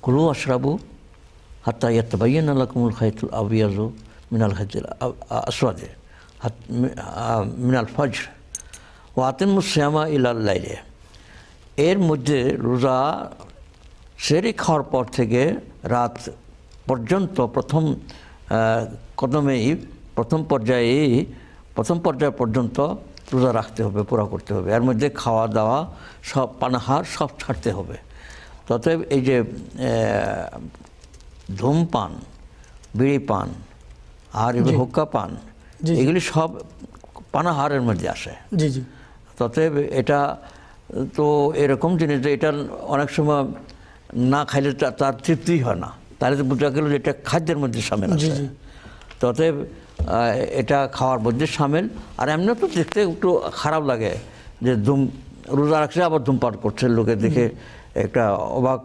কুলু আশরাবু হাত্তা ইয়াতাবাইয়ানা লাকুমুল খাইতুল আবিয়াজু মিনাল খাইতিল আসওয়াদি মিনাল ফজর ওয়া আতিমুস সিয়ামা ইলাল লাইলি। এর মধ্যে রোজা সেহরি খাওয়ার পর থেকে রাত পর্যন্ত প্রথম কদমেই প্রথম পর্যায় পর্যন্ত রোজা রাখতে হবে, পুরা করতে হবে। এর মধ্যে খাওয়া দাওয়া সব পানাহার সব ছাড়তে হবে। অতএব এই যে ধূমপান, বিড়ি পান আর হুক্কা পান, এগুলি সব পানাহারের মধ্যে আসে। জি জি। অতএব এটা তো এরকম জিনিস যে এটা অনেক সময় না খাইলে তার তৃপ্তিই হয় না, তাহলে তো বোঝা গেল যে এটা খাদ্যের মধ্যে সামিল আছে। অতএব এটা খাওয়ার মধ্যে সামিল। আর এমনি তো দেখতে একটু খারাপ লাগে যে রোজা রাখছে আবার ধূমপান করছে, লোকে দেখে একটা অবাক